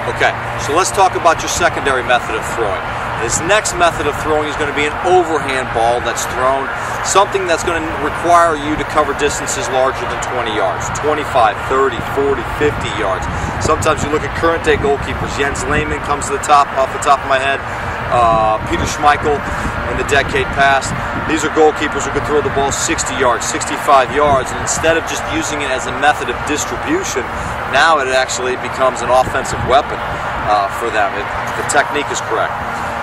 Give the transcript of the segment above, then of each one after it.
Okay, so let's talk about your secondary method of throwing. This next method of throwing is going to be an overhand ball that's thrown, something that's going to require you to cover distances larger than 20 yards, 25, 30, 40, 50 yards. Sometimes you look at current day goalkeepers. Jens Lehmann comes to the top, off the top of my head. Peter Schmeichel in the decade past. These are goalkeepers who could throw the ball 60 yards, 65 yards, and instead of just using it as a method of distribution, now it actually becomes an offensive weapon for them if the technique is correct.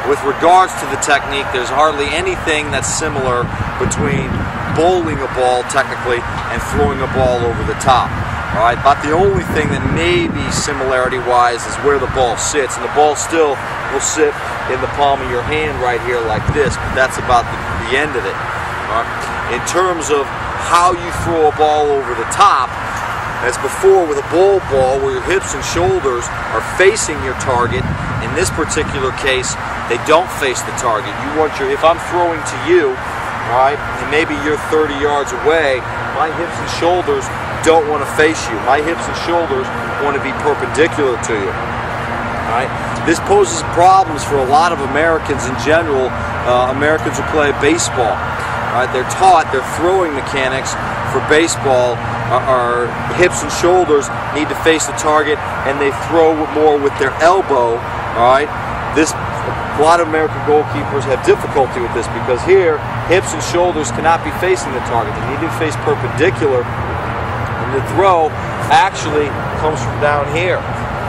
With regards to the technique, there's hardly anything that's similar between bowling a ball, technically, and throwing a ball over the top. All right, about the only thing that may be similarity-wise is where the ball sits, and the ball still will sit in the palm of your hand right here like this, but that's about the end of it. All right? In terms of how you throw a ball over the top, as before with a bowl ball where your hips and shoulders are facing your target, in this particular case, they don't face the target. You want your, if I'm throwing to you, all right, and maybe you're 30 yards away, my hips and shoulders don't want to face you. My hips and shoulders want to be perpendicular to you. All right? This poses problems for a lot of Americans in general. Americans who play baseball. All right? They're taught their throwing mechanics for baseball are hips and shoulders need to face the target, and they throw more with their elbow. All right? A lot of American goalkeepers have difficulty with this because here, hips and shoulders cannot be facing the target. They need to face perpendicular. The throw actually comes from down here.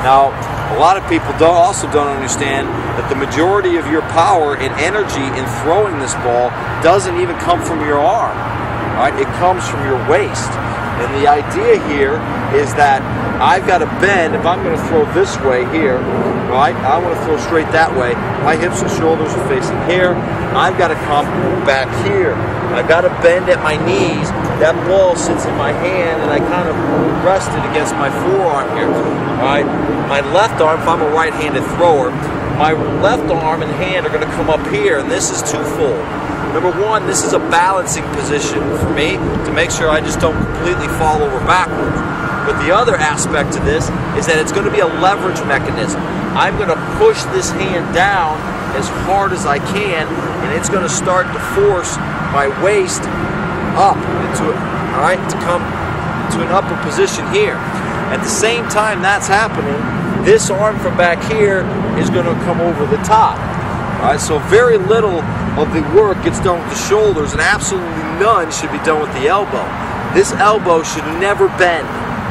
Now, a lot of people also don't understand that the majority of your power and energy in throwing this ball doesn't even come from your arm. Right? It comes from your waist. And the idea here is that I've got to bend. If I'm going to throw this way here, right? I want to throw straight that way. My hips and shoulders are facing here. I've got to come back here. I've got to bend at my knees. That ball sits in my hand, and I kind of rest it against my forearm here. All right? My left arm, if I'm a right-handed thrower, my left arm and hand are going to come up here, and this is twofold. Number one, this is a balancing position for me to make sure I just don't completely fall over backwards. But the other aspect to this is that it's going to be a leverage mechanism. I'm going to push this hand down as hard as I can, and it's going to start to force my waist up into it, all right, to come to an upper position here. At the same time that's happening, this arm from back here is going to come over the top. All right, so very little of the work gets done with the shoulders, and absolutely none should be done with the elbow. This elbow should never bend.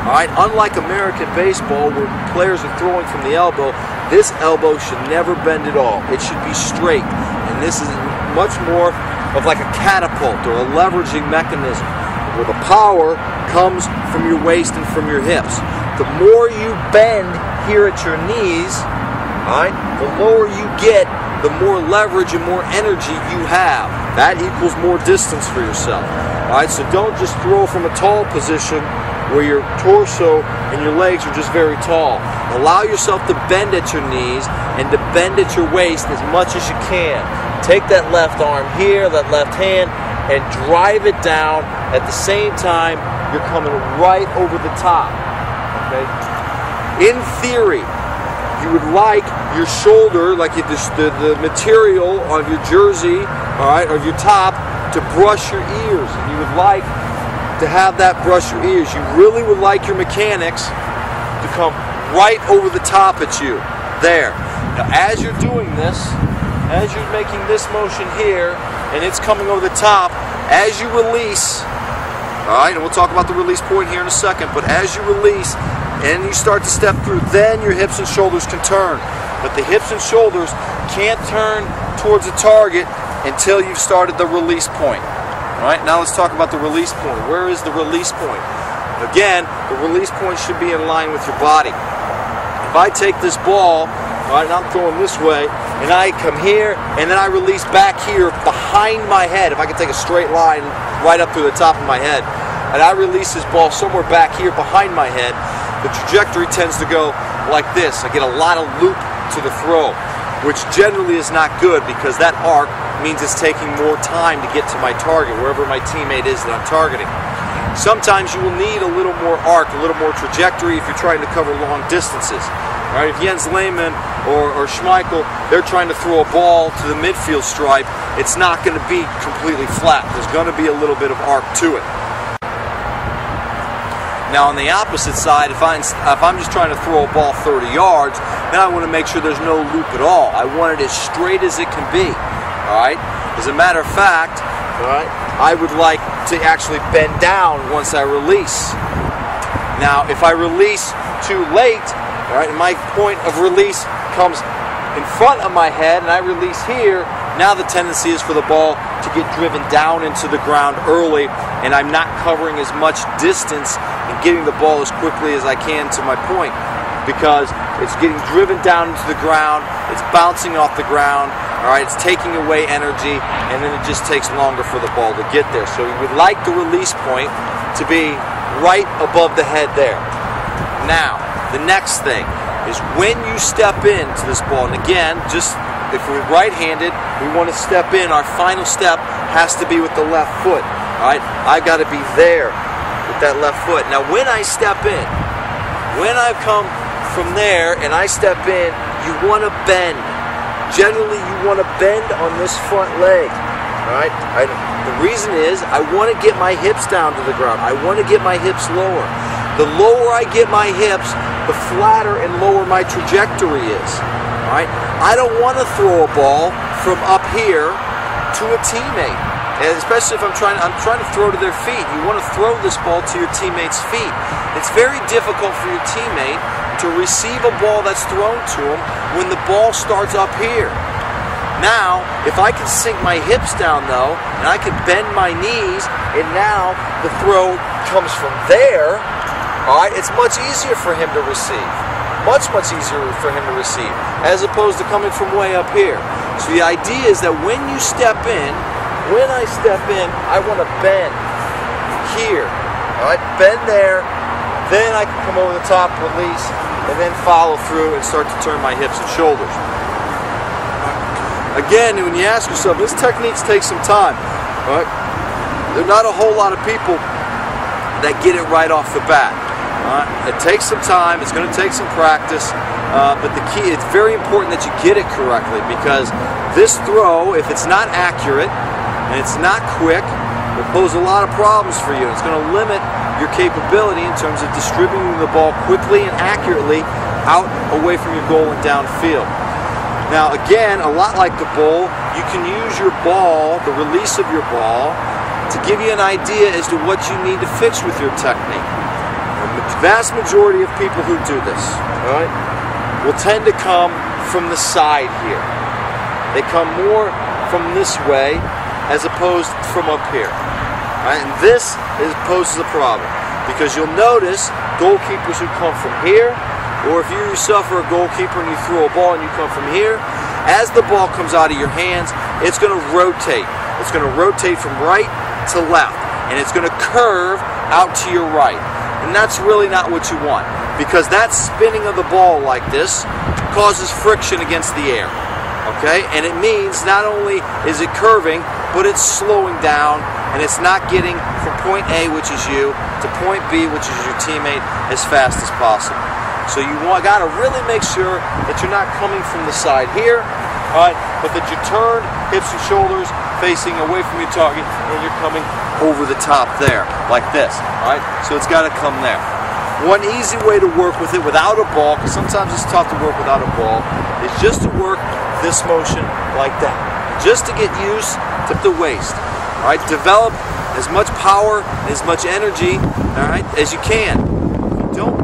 All right, unlike American baseball where players are throwing from the elbow, this elbow should never bend at all. It should be straight, and this is much more of like a catapult or a leveraging mechanism where the power comes from your waist and from your hips. The more you bend here at your knees, all right, the lower you get, the more leverage and more energy you have. That equals more distance for yourself. All right, so don't just throw from a tall position where your torso and your legs are just very tall. Allow yourself to bend at your knees and to bend at your waist as much as you can. Take that left arm here, that left hand, and drive it down. At the same time, you're coming right over the top. Okay? In theory, you would like your shoulder, like the material of your jersey, all right, of your top, to brush your ears. And you would like to have that brush your ears. You really would like your mechanics to come right over the top at you. There. Now, as you're doing this, as you're making this motion here, and it's coming over the top, as you release, all right, and we'll talk about the release point here in a second, but as you release and you start to step through, then your hips and shoulders can turn. But the hips and shoulders can't turn towards the target until you've started the release point. All right, now let's talk about the release point. Where is the release point? Again, the release point should be in line with your body. If I take this ball, all right, and I'm throwing this way, and I come here, and then I release back here behind my head. If I can take a straight line right up through the top of my head, and I release this ball somewhere back here behind my head, the trajectory tends to go like this. I get a lot of loop to the throw, which generally is not good because that arc means it's taking more time to get to my target, wherever my teammate is that I'm targeting. Sometimes you will need a little more arc, a little more trajectory if you're trying to cover long distances. All right, if Jens Lehmann or Schmeichel, they're trying to throw a ball to the midfield stripe, it's not going to be completely flat. There's going to be a little bit of arc to it. Now on the opposite side, if I'm just trying to throw a ball 30 yards, then I want to make sure there's no loop at all. I want it as straight as it can be. All right. As a matter of fact, all right, I would like to actually bend down once I release. Now, if I release too late, all right, and my point of release comes in front of my head, and I release here, now the tendency is for the ball to get driven down into the ground early, and I'm not covering as much distance and getting the ball as quickly as I can to my point, because it's getting driven down into the ground, it's bouncing off the ground, all right, it's taking away energy, and then it just takes longer for the ball to get there. So you would like the release point to be right above the head there. Now, the next thing is when you step into this ball, and again, just if we're right-handed, we want to step in. Our final step has to be with the left foot. All right, I've got to be there with that left foot. Now, when I step in, when I've come from there and I step in, you want to bend. Generally, you want to bend on this front leg. All right. The reason is I want to get my hips down to the ground. I want to get my hips lower. The lower I get my hips, the flatter and lower my trajectory is. All right. I don't want to throw a ball from up here to a teammate, and especially if I'm trying to throw to their feet. You want to throw this ball to your teammate's feet. It's very difficult for your teammate to receive a ball that's thrown to him when the ball starts up here. Now, if I can sink my hips down though, and I can bend my knees, and now the throw comes from there, all right, it's much easier for him to receive. Much easier for him to receive, as opposed to coming from way up here. So the idea is that when you step in, when I step in, I want to bend here. All right, bend there, then I can come over the top, release, and then follow through and start to turn my hips and shoulders. Again, when you ask yourself, this technique takes some time. All right, there are not a whole lot of people that get it right off the bat. It takes some time, it's going to take some practice, but the key, it's very important that you get it correctly, because this throw, if it's not accurate and it's not quick, will pose a lot of problems for you. It's going to limit your capability in terms of distributing the ball quickly and accurately out away from your goal and downfield. Now again, a lot like the bowl, you can use your ball, the release of your ball, to give you an idea as to what you need to fix with your technique. The vast majority of people who do this, all right, will tend to come from the side here. They come more from this way as opposed from up here. All right? And this poses a problem, because you'll notice goalkeepers who come from here, or if you yourself are a goalkeeper and you throw a ball and you come from here, as the ball comes out of your hands, it's going to rotate. It's going to rotate from right to left, and it's going to curve out to your right. And that's really not what you want, because that spinning of the ball like this causes friction against the air. Okay? And it means not only is it curving, but it's slowing down, and it's not getting from point A, which is you, to point B, which is your teammate, as fast as possible. So you got to really make sure that you're not coming from the side here, all right, but that you turn hips and shoulders facing away from your target, and you're coming over the top there, like this, all right? So it's got to come there. One easy way to work with it without a ball, because sometimes it's tough to work without a ball, is just to work this motion like that, just to get used to the waist, all right? Develop as much power, as much energy, all right, as you can. Don't